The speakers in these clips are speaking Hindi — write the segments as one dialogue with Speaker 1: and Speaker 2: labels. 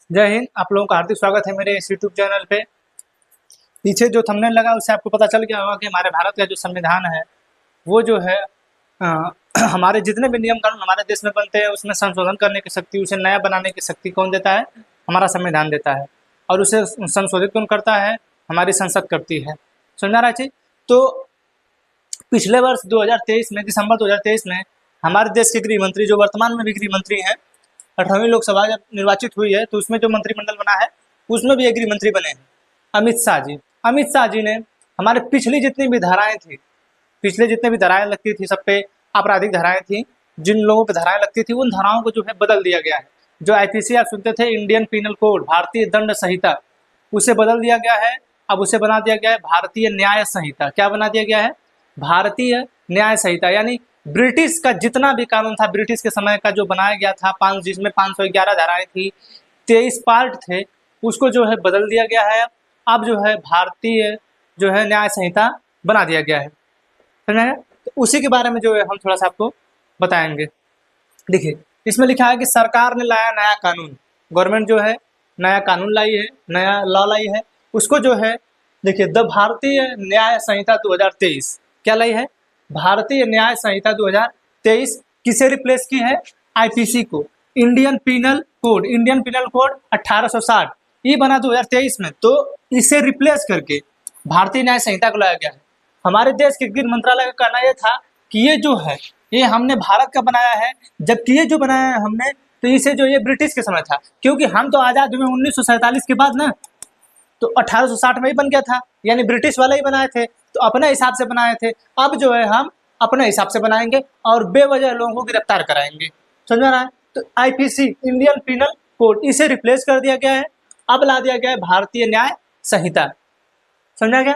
Speaker 1: जय हिंद। आप लोगों का हार्दिक स्वागत है मेरे इस यूट्यूब चैनल पे। पीछे जो थंबनेल लगा उससे आपको पता चल गया होगा कि हमारे भारत का जो संविधान है वो जो है अ, हमारे जितने भी नियम कानून हमारे देश में बनते हैं उसमें संशोधन करने की शक्ति, उसे नया बनाने की शक्ति कौन देता है? हमारा संविधान देता है। और उसे संशोधित कौन करता है? हमारी संसद करती है। समझा रहा जी? तो पिछले वर्ष 2023 में, दिसंबर 2023 में हमारे देश के गृह मंत्री, जो वर्तमान में भी गृह मंत्री हैं, 18वीं लोकसभा जब निर्वाचित हुई है तो उसमें जो मंत्रिमंडल बना है उसमें भी एक गृह मंत्री बने हैं, अमित शाह जी। अमित शाह जी ने हमारे पिछली जितनी भी धाराएं थी, पिछले जितने भी धाराएं लगती थी, सब पे आपराधिक धाराएं थी, जिन लोगों पे धाराएं लगती थी उन धाराओं को जो है बदल दिया गया है। जो आईपीसी आप सुनते थे, इंडियन पीनल कोड, भारतीय दंड संहिता, उसे बदल दिया गया है। अब उसे बना दिया गया है भारतीय न्याय संहिता। क्या बना दिया गया है? भारतीय न्याय संहिता। यानी ब्रिटिश का जितना भी कानून था, ब्रिटिश के समय का जो बनाया गया था, जिसमें 511 धाराएं थी, 23 पार्ट थे, उसको जो है बदल दिया गया है। अब जो है भारतीय जो है न्याय संहिता बना दिया गया है। समझ में? तो उसी के बारे में जो है हम थोड़ा सा आपको बताएंगे। देखिए, इसमें लिखा है कि सरकार ने लाया नया कानून, गवर्नमेंट जो है नया कानून लाई है, नया लॉ लाई है। उसको जो है देखिए, द भारतीय न्याय संहिता 2023 क्या लाई है? भारतीय न्याय संहिता 2023 किसे रिप्लेस की है? आईपीसी को, Indian penal code. Indian penal code 1860 ये बना 2023 में, तो इसे रिप्लेस करके भारतीय न्याय संहिता को लाया गया है। हमारे देश के गृह मंत्रालय का कहना यह था कि ये जो है ये हमने भारत का बनाया है, जबकि ये जो बनाया है हमने, तो इसे जो ये ब्रिटिश के समय था, क्योंकि हम तो आज़ाद हुए 1947 के बाद ना, तो 1860 में ही बन गया था, यानी ब्रिटिश वाले ही बनाए थे, तो अपने हिसाब से बनाए थे। अब जो है हम अपने हिसाब से बनाएंगे और बेवजह लोगों को गिरफ्तार कराएंगे। समझ रहा है? तो आईपीसी, इंडियन पीनल कोड, इसे रिप्लेस कर दिया गया है। अब ला दिया गया है भारतीय न्याय संहिता। समझा गया?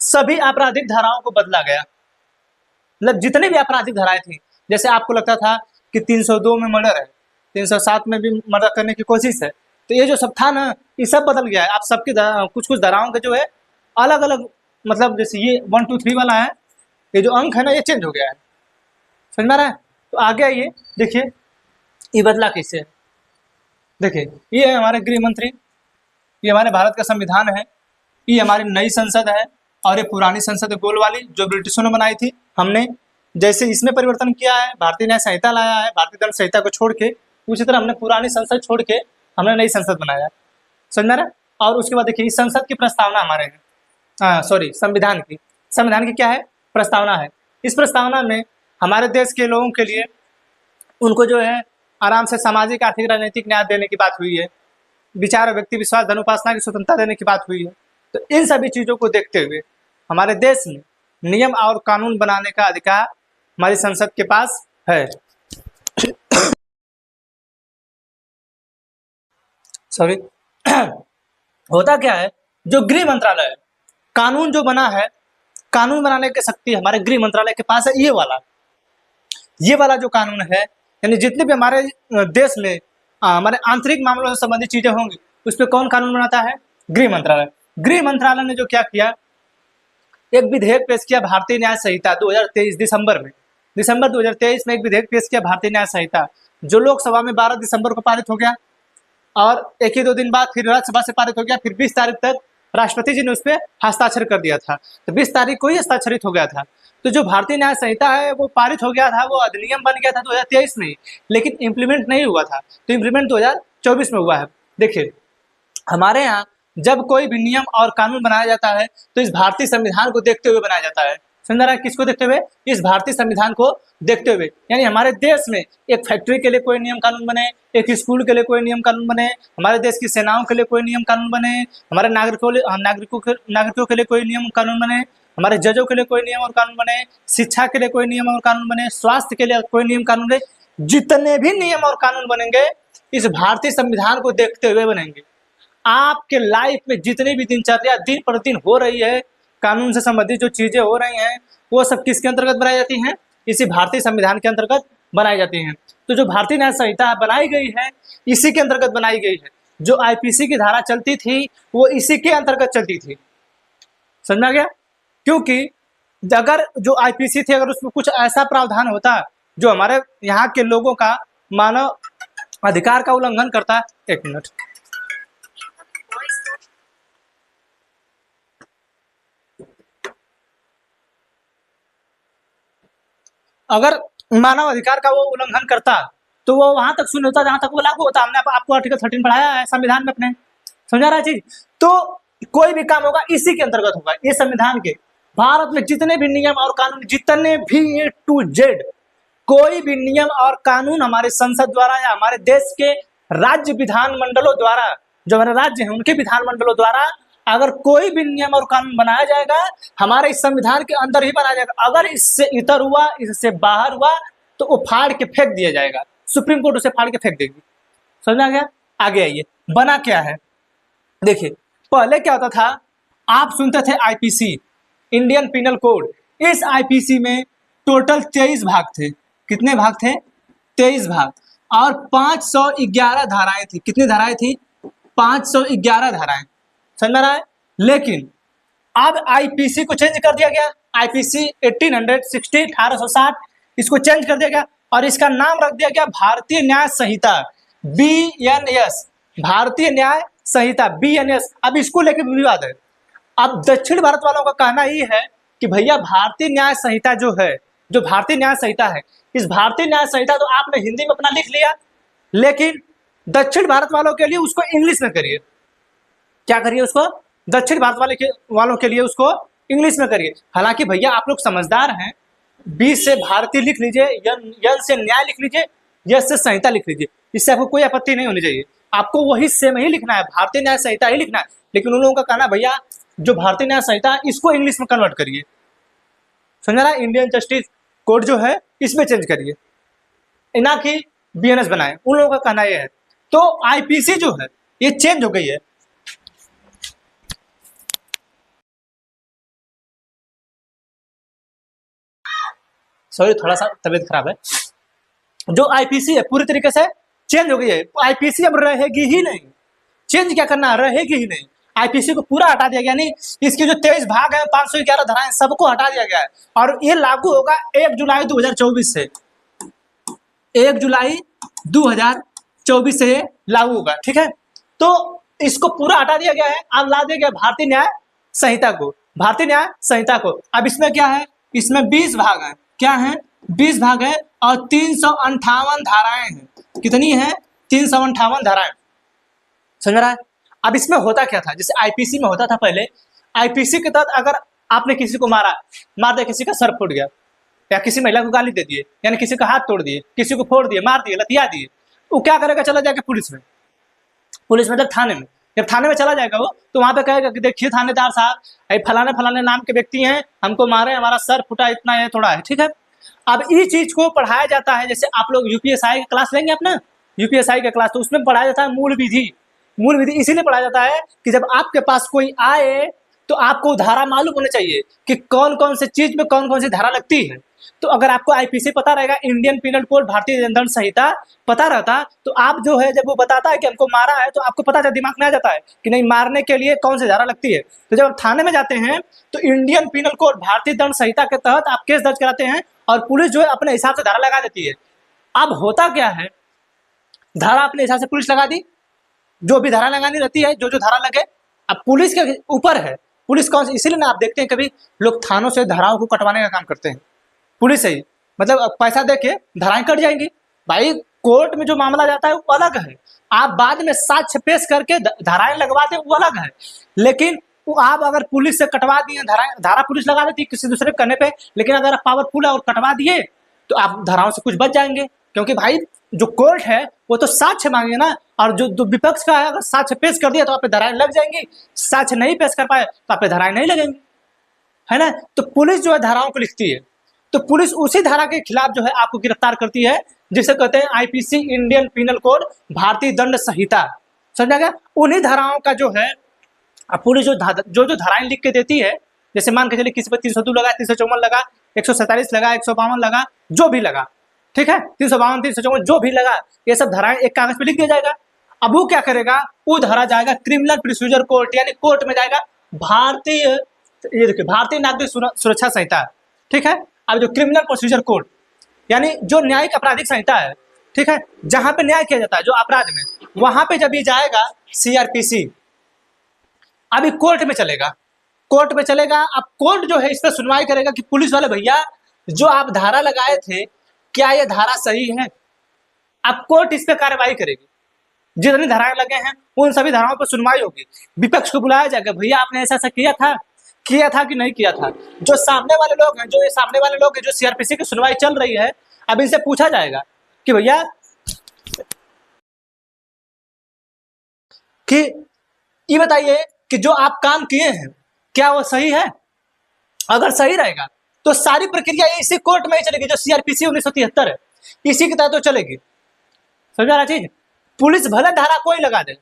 Speaker 1: सभी आपराधिक धाराओं को बदला गया, मतलब जितने भी आपराधिक धाराएं थी। जैसे आपको लगता था कि 302 में मर्डर है, 307 में भी मर्डर करने की कोशिश है, तो ये जो सब था ना, ये सब बदल गया है। आप सबकी कुछ कुछ धाराओं के जो है अलग अलग, मतलब जैसे ये 1 2 3 वाला है, ये जो अंक है ना, ये चेंज हो गया है। समझ में आ रहा है? तो आगे आइए, देखिए ये बदला कैसे है। देखिए, ये है हमारे गृह मंत्री, ये हमारे भारत का संविधान है, ये हमारी नई संसद है, और ये पुरानी संसद है गोल वाली, जो ब्रिटिशों ने बनाई थी। हमने जैसे इसमें परिवर्तन किया है, भारतीय न्याय संहिता लाया है, भारतीय दंड संहिता को छोड़ के, उसी तरह हमने पुरानी संसद छोड़ के हमने नई संसद बनाया है। समझ में आ रहा है? और उसके बाद देखिए, इस संसद की प्रस्तावना हमारे हैं, सॉरी, संविधान की क्या है? प्रस्तावना है। इस प्रस्तावना में हमारे देश के लोगों के लिए, उनको जो है आराम से सामाजिक, आर्थिक, राजनीतिक न्याय देने की बात हुई है, विचार, व्यक्ति विश्वास, धन उपासना की स्वतंत्रता देने की बात हुई है। तो इन सभी चीज़ों को देखते हुए हमारे देश में नियम और कानून बनाने का अधिकार हमारी संसद के पास है। सॉरी, होता क्या है, जो गृह मंत्रालय है, कानून जो बना है, कानून बनाने की शक्ति हमारे गृह मंत्रालय के पास है। ये वाला जो कानून है, यानी जितने भी हमारे देश में हमारे आंतरिक मामलों से संबंधित चीजें होंगी, उस पर कौन कानून बनाता है? गृह मंत्रालय। गृह मंत्रालय ने जो क्या किया, एक विधेयक पेश किया, भारतीय न्याय संहिता 2023, दिसंबर 2023 में एक विधेयक पेश किया, भारतीय न्याय संहिता, जो लोकसभा में 12 दिसंबर को पारित हो गया, और एक ही 2 दिन बाद फिर राज्यसभा से पारित हो गया। फिर 20 तारीख तक राष्ट्रपति जी ने उस पर हस्ताक्षर कर दिया था, तो 20 तारीख को ही हस्ताक्षरित हो गया था। तो जो भारतीय न्याय संहिता है वो पारित हो गया था, वो अधिनियम बन गया था 2023 में, लेकिन इम्प्लीमेंट नहीं हुआ था। तो इम्प्लीमेंट 2024 में हुआ है। देखिए, हमारे यहाँ जब कोई भी नियम और कानून बनाया जाता है तो इस भारतीय संविधान को देखते हुए बनाया जाता है। समझ रहा है? किसको देखते हुए? इस भारतीय संविधान को देखते हुए। यानी हमारे देश में एक फैक्ट्री के लिए कोई नियम कानून बने, एक स्कूल के लिए कोई नियम कानून बने, हमारे देश की सेनाओं के लिए कोई नियम कानून बने, हमारे नागरिकों के लिए कोई नियम कानून बने, हमारे जजों के लिए कोई नियम और कानून बने, शिक्षा के लिए कोई नियम और कानून बने, स्वास्थ्य के लिए कोई नियम कानून बने, जितने भी नियम और कानून बनेंगे इस भारतीय संविधान को देखते हुए बनेंगे। आपके लाइफ में जितनी भी दिनचर्या दिन प्रतिदिन हो रही है, कानून से संबंधित जो चीजें हो रही हैं, वो सब किसके अंतर्गत बनाई जाती हैं? इसी भारतीय संविधान के अंतर्गत बनाई जाती हैं। तो जो भारतीय न्याय संहिता बनाई गई है, इसी के अंतर्गत बनाई गई है। जो आईपीसी की धारा चलती थी वो इसी के अंतर्गत चलती थी। समझा गया? क्योंकि अगर जो आईपीसी थी, अगर उसमें कुछ ऐसा प्रावधान होता जो हमारे यहाँ के लोगों का मानव अधिकार का उल्लंघन करता, एक मिनट, अगर मानव अधिकार का वो उल्लंघन करता तो वो वहां तक शून्य होता जहां तक वो लागू होता। हमने आपको आर्टिकल 13 पढ़ाया है संविधान में अपने, समझा रहा है चीज। तो कोई भी काम होगा इसी के अंतर्गत होगा, ये संविधान के। भारत में जितने भी नियम और कानून, जितने भी A to Z कोई भी नियम और कानून हमारे संसद द्वारा या हमारे देश के राज्य विधानमंडलों द्वारा, जो हमारे राज्य हैं उनके विधानमंडलों द्वारा अगर कोई भी नियम और कानून बनाया जाएगा हमारे इस संविधान के अंदर ही बनाया जाएगा। अगर इससे इतर हुआ, इससे बाहर हुआ तो वो फाड़ के फेंक दिया जाएगा, सुप्रीम कोर्ट उसे फाड़ के फेंक देगी। समझ आ गया? आगे आइए, बना क्या है देखिए। पहले क्या होता था, आप सुनते थे आईपीसी, इंडियन पिनल कोड। इस आईपीसी में टोटल 23 भाग थे। कितने भाग थे? 23 भाग, और 511 धाराएं थी। कितनी धाराएं थी? 511 धाराएं। समझ में आ रहा है? लेकिन अब आईपीसी को चेंज कर दिया गया। आईपीसी 1860 1860 इसको चेंज कर दिया गया और इसका नाम रख दिया गया भारतीय न्याय संहिता, BNS, भारतीय न्याय संहिता, BNS। अब इसको लेकर विवाद है। अब दक्षिण भारत वालों का कहना ये है कि भैया भारतीय न्याय संहिता जो है, जो भारतीय न्याय संहिता है, इस भारतीय न्याय संहिता तो आपने हिंदी में अपना लिख लिया, लेकिन दक्षिण भारत वालों के लिए उसको इंग्लिश में करिए। क्या करिए उसको? दक्षिण भारत वालों के लिए उसको इंग्लिश में करिए। हालांकि भैया आप लोग समझदार हैं, B से भारतीय लिख लीजिए, N से न्याय लिख लीजिए, S से संहिता लिख लीजिए, इससे आपको कोई आपत्ति नहीं होनी चाहिए। आपको वही सेम ही लिखना है, भारतीय न्याय संहिता ही लिखना है। लेकिन उन लोगों का कहना भैया जो भारतीय न्याय संहिता है इसको इंग्लिश में कन्वर्ट करिए। समझ रहा है? इंडियन जस्टिस कोड जो है इसमें चेंज करिए, ना कि BNS बनाए। उन लोगों का कहना यह है। तो आईपीसी जो है ये चेंज हो गई है। सॉरी, थोड़ा सा तबीयत खराब है। जो आईपीसी है पूरी तरीके से चेंज हो गई है। आईपीसी अब रहेगी ही नहीं। चेंज क्या करना है? रहेगी ही नहीं। आईपीसी को पूरा हटा दिया गया। नहीं, इसके जो 23 भाग हैं, 511 धाराएं, सबको हटा दिया गया है और ये लागू होगा 1 जुलाई 2024 से। 1 जुलाई 2024 से लागू होगा। ठीक है, तो इसको पूरा हटा दिया गया है। अब ला दिया गया भारतीय न्याय संहिता को, भारतीय न्याय संहिता को। अब इसमें क्या है? इसमें 20 भाग हैं। क्या है? 20 भाग है और 358 धाराएं हैं। कितनी है? 358 धाराएं। समझ रहा है? अब इसमें होता क्या था? जैसे आईपीसी में होता था पहले, आईपीसी के तहत अगर आपने किसी को मार दिया, किसी का सर फूट गया, या किसी महिला को गाली दे दिए, यानी किसी का हाथ तोड़ दिए, किसी को फोड़ दिए, मार दिए, लतिया दिए, वो क्या करेगा? चला जाएगा पुलिस में। पुलिस मतलब थाने में। जब थाने में चला जाएगा वो, तो वहां पे कहेगा कि देखिए थानेदार साहब, फलाने फलाने नाम के व्यक्ति हैं, हमको मारे, हमारा सर फूटा, इतना है, थोड़ा है। ठीक है, अब इस चीज को पढ़ाया जाता है। जैसे आप लोग यूपीएसआई का क्लास लेंगे अपना, यूपीएसआई का क्लास, तो उसमें पढ़ाया जाता है मूल विधि। मूल विधि इसीलिए पढ़ाया जाता है कि जब आपके पास कोई आए तो आपको धारा मालूम होनी चाहिए कि कौन कौन से चीज में कौन कौन सी धारा लगती है। तो अगर आपको आईपीसी पता रहेगा, इंडियन पिनल कोड, भारतीय दंड संहिता पता रहता, तो आप जो है जब वो बताता है कि हमको मारा है, तो आपको पता दिमाग में आ जाता है कि नहीं, मारने के लिए कौन सी धारा लगती है। तो जब आप थाने में जाते हैं तो इंडियन पिनल कोड, भारतीय दंड संहिता के तहत आप केस दर्ज कराते हैं और पुलिस जो है अपने हिसाब से धारा लगा देती है। अब होता क्या है, धारा अपने हिसाब से पुलिस लगा दी, जो भी धारा लगानी रहती है, जो जो धारा लगे। अब पुलिस के ऊपर है, पुलिस कौन सी, इसीलिए ना आप देखते हैं कभी लोग थानों से धाराओं को कटवाने का काम करते हैं, पुलिस से ही। मतलब पैसा दे के धाराएं कट जाएंगी। भाई कोर्ट में जो मामला जाता है वो अलग है, आप बाद में साक्ष्य पेश करके धाराएं लगवाते हैं, वो अलग है। लेकिन वो आप अगर पुलिस से कटवा दिए धारा पुलिस लगा देती है किसी दूसरे करने पे, लेकिन अगर आप पावरफुल है और कटवा दिए तो आप धाराओं से कुछ बच जाएंगे। क्योंकि भाई जो कोर्ट है वो तो साक्ष्य मांगे ना, और जो विपक्ष का है अगर साक्ष्य पेश कर दिया तो आप पे धाराएं लग जाएंगी, साक्ष्य नहीं पेश कर पाए तो आप पे धाराएं नहीं लगेंगी, है ना। तो पुलिस जो है धाराओं को लिखती है, तो पुलिस उसी धारा के खिलाफ जो है आपको गिरफ्तार करती है, जिसे कहते हैं आईपीसी, इंडियन पिनल कोड, भारतीय दंड संहिता। समझा गया? उन्हीं धाराओं का जो है पुलिस जो धाराएं लिख के देती है, जैसे मान के चलिए किसी पर 302 लगा, 354 लगा, 147 लगा, 152 लगा, जो भी लगा, ठीक है, 352, 354 जो भी लगा, ये सब धाराएं एक कागज पे लिख दिया जाएगा। अब वो क्या करेगा, वो धारा जाएगा क्रिमिनल प्रोसीजर कोर्ट, यानी कोर्ट में जाएगा भारतीय, ये देखिए भारतीय नागरिक सुरक्षा संहिता, ठीक है। अब जो क्रिमिनल प्रोसीजर कोड यानी जो न्यायिक आपराधिक संहिता है, ठीक है, जहां पे न्याय किया जाता है जो अपराध में, वहां पे जब ये जाएगा सीआरपीसी, अभी कोर्ट में चलेगा, कोर्ट में चलेगा। अब कोर्ट जो है इस पर सुनवाई करेगा कि पुलिस वाले भैया जो आप धारा लगाए थे, क्या ये धारा सही है? अब कोर्ट इस पे कार्रवाई करेगी। जितनी धाराएं लगे हैं उन सभी धाराओं पर सुनवाई होगी। विपक्ष को बुलाया जाएगा, भैया आपने ऐसा ऐसा किया था कि नहीं किया था। जो सामने वाले लोग हैं, जो सीआरपीसी की सुनवाई चल रही है, अब इनसे पूछा जाएगा कि भैया कि ये बताइए कि जो आप काम किए हैं क्या वो सही है? अगर सही रहेगा तो सारी प्रक्रिया इसी कोर्ट में ही चलेगी, जो सीआरपीसी 1973 है, इसी की तहत तो चलेगी। समझा रहा चीज? पुलिस भले धारा कोई लगा दे,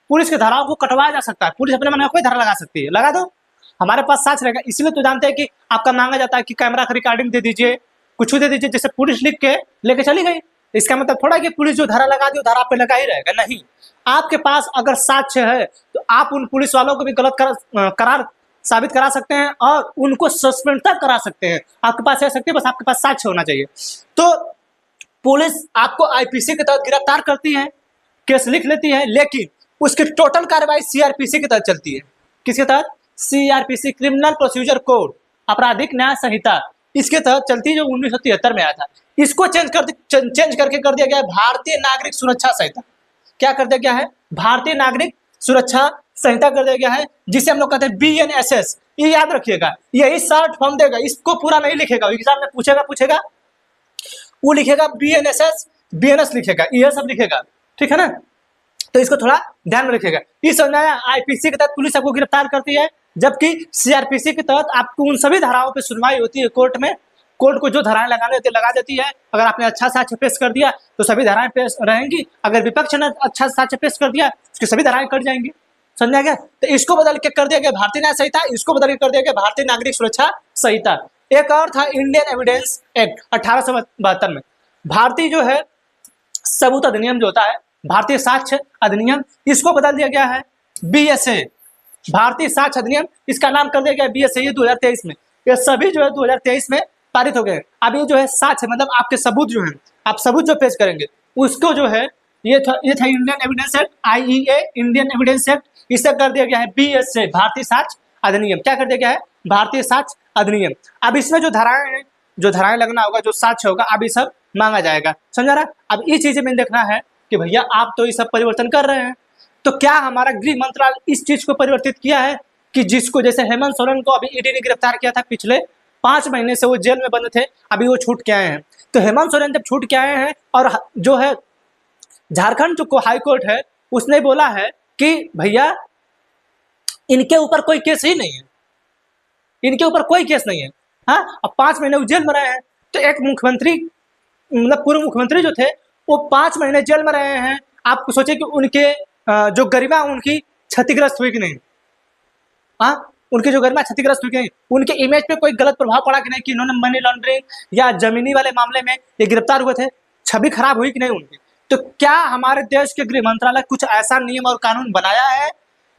Speaker 1: पुलिस की धाराओं को कटवाया जा सकता है, पुलिस अपने मन में कोई धारा लगा सकती है, लगा दो, हमारे पास साक्ष रहेगा। इसलिए तो जानते हैं कि आपका मांगा जाता है कि कैमरा का रिकॉर्डिंग दे दीजिए, कुछ दे दीजिए, जैसे पुलिस लिख के लेके चली गई। इसका मतलब थोड़ा कि पुलिस जो धारा लगा दी वो धारा पे लगा ही रहेगा, नहीं। आपके पास अगर साक्ष्य है तो आप उन पुलिस वालों को भी गलत करार साबित करा सकते हैं और उनको सस्पेंड तक करा सकते हैं। आपके पास है सकते हैं, बस आपके पास साक्ष्य होना चाहिए। तो पुलिस आपको आईपीसी के तहत गिरफ्तार करती है, केस लिख लेती है, लेकिन उसकी टोटल कार्रवाई सीआरपीसी के तहत चलती है। किसके तहत? सीआरपीसी, क्रिमिनल प्रोसीजर कोड, आपराधिक न्याय संहिता, इसके तहत चलती है, जो 1973 में आया था। इसको चेंज करके कर दिया गया है भारतीय नागरिक सुरक्षा संहिता। क्या कर दिया गया है? भारतीय नागरिक सुरक्षा संहिता कर दिया गया है, जिसे हम लोग कहते हैं BNSS। ये याद रखिएगा, यही शॉर्ट फॉर्म देगा, इसको पूरा नहीं लिखेगा। एग्जाम में पूछेगा वो लिखेगा BNS लिखेगा, ये सब लिखेगा, ठीक है ना? तो इसको थोड़ा ध्यान में रखिएगा। ये समझना है, आईपीसी के तहत पुलिस आपको गिरफ्तार करती है, जबकि सीआरपीसी के तहत आपको उन सभी धाराओं पे सुनवाई होती है कोर्ट में। कोर्ट को जो धाराएं लगाने होती है लगा देती है। अगर आपने अच्छा साक्ष्य पेश कर दिया तो सभी धाराएं पेश रहेंगी, अगर विपक्ष ने अच्छा साक्ष्य पेश कर दिया उसकी सभी धाराएं कट जाएंगी। समझा गया? तो इसको बदल के कर दिया गया भारतीय न्याय संहिता, इसको बदल के कर दिया गया भारतीय नागरिक सुरक्षा संहिता। एक और था इंडियन एविडेंस एक्ट 1872 में। भारतीय जो है सबूत अधिनियम जो होता है, भारतीय साक्ष्य अधिनियम, इसको बदल दिया गया है BSA, भारतीय साक्ष्य अधिनियम, इसका नाम कर दिया गया BSA। ये 2023 में, ये सभी जो है 2023 में पारित हो गए। अब ये जो है साक्ष्य मतलब आपके सबूत जो है, आप सबूत जो पेश करेंगे उसको जो है ये था Indian evidence act, IEA, Indian evidence act, इसे कर दिया गया है BSA, भारतीय साक्ष्य अधिनियम। क्या कर दिया गया है? भारतीय साक्ष्य अधिनियम। अब इसमें जो धाराएं लगना होगा, जो साक्ष्य होगा, अब ये सब मांगा जाएगा। समझा रहा? अब ये चीजें मैंने देखना है कि भैया आप तो ये सब परिवर्तन कर रहे हैं, तो क्या हमारा गृह मंत्रालय इस चीज को परिवर्तित किया है कि जिसको, जैसे हेमंत सोरेन को अभी ईडी ने गिरफ्तार किया था, पिछले 5 महीने से वो जेल में बंद थे, अभी वो छूट के आए हैं। तो हेमंत सोरेन जब छूट के आए हैं और जो है झारखंड जो हाई कोर्ट है उसने बोला है कि भैया इनके ऊपर कोई केस ही नहीं है, इनके ऊपर कोई केस नहीं है। हाँ, अब 5 महीने वो जेल में रहे हैं। तो एक मुख्यमंत्री, मतलब पूर्व मुख्यमंत्री जो थे, वो 5 महीने जेल में रहे हैं। आप सोचे कि उनके जो गरिमा उनकी क्षतिग्रस्त हुई कि नहीं? हाँ, उनकी जो गरिमा क्षतिग्रस्त हुई कि नहीं? उनके इमेज पे कोई गलत प्रभाव पड़ा कि नहीं, कि इन्होंने मनी लॉन्ड्रिंग या जमीनी वाले मामले में ये गिरफ्तार हुए थे? छवि खराब हुई कि नहीं उनकी? तो क्या हमारे देश के गृह मंत्रालय कुछ ऐसा नियम और कानून बनाया है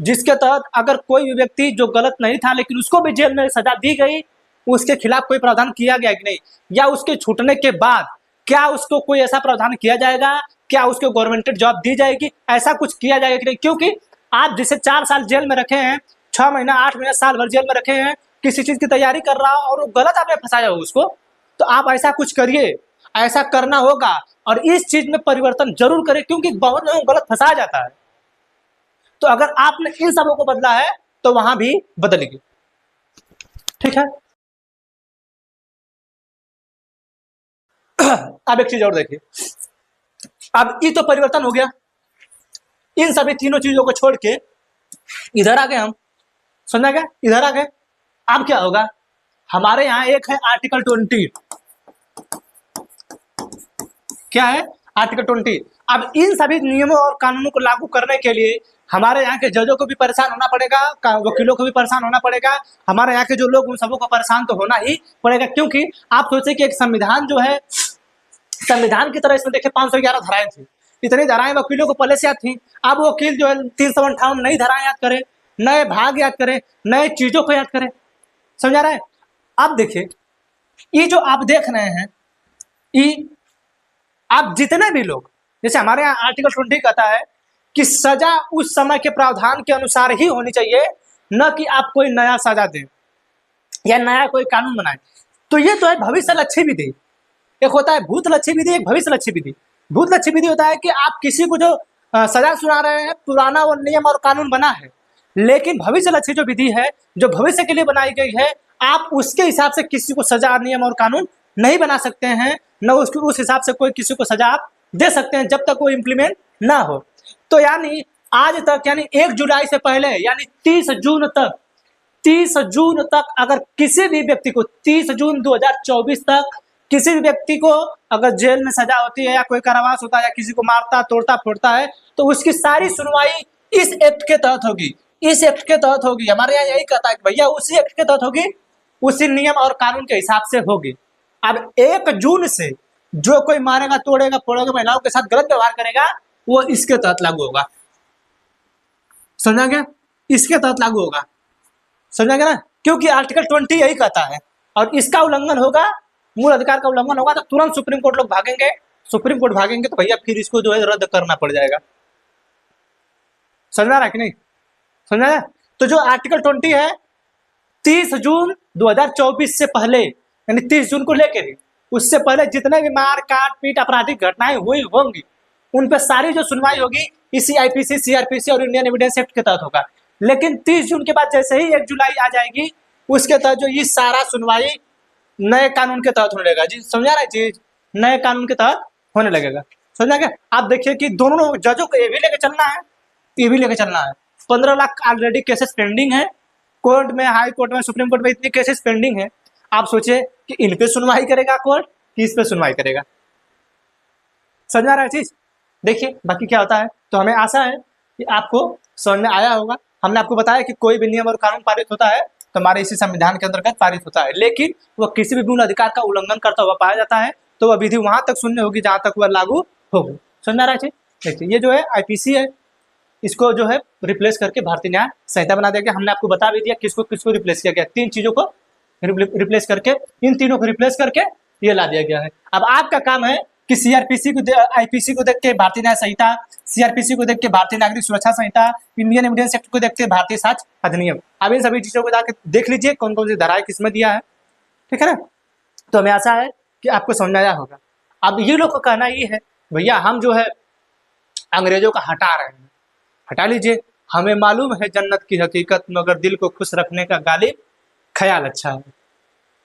Speaker 1: जिसके तहत अगर कोई भी व्यक्ति जो गलत नहीं था लेकिन उसको भी जेल में सजा दी गई, उसके खिलाफ कोई प्रावधान किया गया कि नहीं? या उसके छूटने के बाद क्या उसको कोई ऐसा प्रावधान किया जाएगा? क्या उसको गवर्नमेंट जॉब दी जाएगी? ऐसा कुछ किया जाएगा कि नहीं? क्योंकि आप जिसे 4 साल जेल में रखे हैं, 6 महीना, 8 महीना, साल भर जेल में रखे हैं, किसी चीज की तैयारी कर रहा हो और वो गलत आपने फंसाया हो उसको, तो आप ऐसा कुछ करिए, ऐसा करना होगा और इस चीज में परिवर्तन जरूर करें, क्योंकि बहुत लोगों को गलत फंसाया जाता है। तो अगर आपने इन सबों को बदला है तो वहां भी बदलेगी, ठीक है? अब एक चीज और देखिए, अब ये तो परिवर्तन हो गया, इन सभी तीनों चीजों को छोड़ के इधर आ गए हम, समझा गया? इधर आ गए। अब क्या होगा? हमारे यहाँ एक है आर्टिकल 20। क्या है? आर्टिकल 20। अब इन सभी नियमों और कानूनों को लागू करने के लिए हमारे यहाँ के जजों को भी परेशान होना पड़ेगा, वकीलों को भी परेशान होना पड़ेगा, हमारे यहाँ के जो लोग उन सबों को परेशान तो होना ही पड़ेगा। क्योंकि आप सोचे कि एक संविधान जो है, संविधान की तरह इसमें देखिए 511 धाराएं थी, इतनी धाराएं वकीलों को पहले से याद थी। अब वकील जो है 358 नई धाराएं याद करे, नए भाग याद करे, नए चीजों को याद करे। समझा रहे हैं? अब देखिए, ये जो आप देख रहे हैं, ये आप जितने भी लोग, जैसे हमारे यहाँ आर्टिकल 20 कहता है कि सजा उस समय के प्रावधान के अनुसार ही होनी चाहिए, न कि आप कोई नया सजा दें या नया कोई कानून बनाएं। तो ये तो है भविष्य लक्ष्य विधि। एक होता है भूत लक्ष्य विधि, एक भविष्य लक्ष्य विधि। भूत लक्ष्य विधि होता है कि आप किसी को जो सजा सुना रहे हैं, पुराना वो नियम और कानून बना है, लेकिन भविष्य लक्ष्य जो विधि है, जो भविष्य के लिए बनाई गई है, आप उसके हिसाब से किसी को सजा, नियम और कानून नहीं बना सकते हैं, न उस हिसाब से कोई किसी को सजा आप दे सकते हैं जब तक वो इम्प्लीमेंट ना हो। तो यानी आज तक, यानी 1 जुलाई से पहले, यानी 30 जून तक अगर किसी भी व्यक्ति को 30 जून 2024 तक किसी भी व्यक्ति को अगर जेल में सजा होती है या कोई कारावास होता है या किसी को मारता, तोड़ता, फोड़ता है, तो उसकी सारी सुनवाई इस एक्ट के तहत होगी, इस एक्ट के तहत होगी। हमारे यहाँ यही कहता है कि भैया उसी एक्ट के तहत होगी, उसी नियम और कानून के हिसाब से होगी। अब 1 जून से जो कोई मारेगा, तोड़ेगा, फोड़ेगा, महिलाओं के साथ गलत व्यवहार करेगा, वो इसके तहत लागू होगा। समझा गया? इसके तहत लागू होगा। समझा गया ना? क्योंकि आर्टिकल 20 यही कहता है, और इसका उल्लंघन होगा, मूल अधिकार का उल्लंघन होगा, तो तुरंत सुप्रीम कोर्ट लोग भागेंगे। सुप्रीम कोर्ट भागेंगे तो भैया फिर इसको जो है रद्द करना पड़ जाएगा। समझ में आ रहा है कि नहीं? समझा गया? तो जो आर्टिकल 20 है, 30 जून 2024 से पहले, यानी 30 जून को लेकर ही, उससे पहले जितने भी मार काट पीट आपराधिक घटनाएं हुई होंगी, उन पर सारी जो सुनवाई होगी इसी आईपीसी, सीआरपीसी और इंडियन एविडेंस एक्ट के तहत होगा। लेकिन 30 जून के बाद जैसे ही 1 जुलाई आ जाएगी, उसके तहत जो ये सारा सुनवाई नए कानून के तहत होने लगेगा। जी समझा रहा है? चीज नए कानून के तहत होने लगेगा। समझा क्या? आप देखिए कि दोनों जजों को ये भी लेके चलना है, ये भी लेके चलना है। 15 लाख ऑलरेडी केसेस पेंडिंग है कोर्ट में, हाई कोर्ट में, सुप्रीम कोर्ट में, इतनी केसेस पेंडिंग है। आप सोचिए कि इन पे सुनवाई करेगा कोर्ट कि इस पे सुनवाई करेगा। समझ आ रहा है चीज? देखिए बाकी क्या होता है। तो हमें आशा है कि आपको समझ में आया होगा। हमने आपको बताया कि कोई भी नियम और कानून पारित होता है तो हमारे इसी संविधान के अंतर्गत पारित होता है, लेकिन वह किसी भी मूल अधिकार का उल्लंघन करता हुआ पाया जाता है तो वह विधि वहां तक सुननी होगी जहां तक वह लागू होगी। समझ आ रहा है? देखिए ये जो है आईपीसी है, इसको जो है रिप्लेस करके भारतीय न्याय संहिता बना दिया गया। हमने आपको बता भी दिया किसको किसको रिप्लेस किया गया। 3 चीजों को रिप्लेस करके, इन तीनों को रिप्लेस करके ये ला दिया गया है। अब आपका काम है कि सीआरपीसी को, आईपीसी को देख के भारतीय न्याय संहिता, सीआरपीसी को देख के भारतीय नागरिक सुरक्षा संहिता, इंडियन एविडेंस एक्ट को देखते भारतीय साक्ष्य अधिनियम। अब इन सभी चीजों को जाकर देख लीजिए कौन कौन सी धाराएं किसमें दिया है। ठीक है ना? तो हमें आशा है कि आपको समझ आया होगा। अब ये लोग का कहना ये है भैया हम जो है अंग्रेजों का हटा रहे हैं, हटा लीजिए, हमें मालूम है जन्नत की हकीकत मगर दिल को खुश रखने का गालिब ख्याल अच्छा है।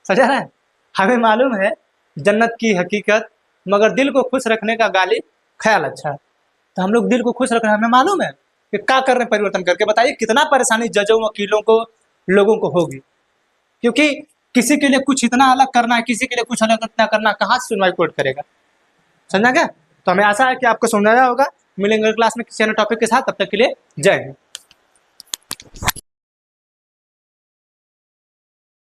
Speaker 1: समझा रहे हैं? हमें मालूम है जन्नत की हकीकत मगर दिल को खुश रखने का गालिब ख्याल अच्छा है। तो हम लोग दिल को खुश रख रहे हैं, हमें मालूम है कि क्या कर रहे हैं परिवर्तन करके। बताइए कितना परेशानी जजों, वकीलों को, लोगों को होगी, क्योंकि किसी के लिए कुछ इतना अलग करना है, किसी के लिए कुछ अलग इतना करना, कहाँ से सुनवाई कोर्ट करेगा। समझा क्या? तो हमें आशा है कि आपको समझाया होगा। मिलेंगे क्लास में किसी अन्य टॉपिक के साथ, तब तक के लिए जय हिंद।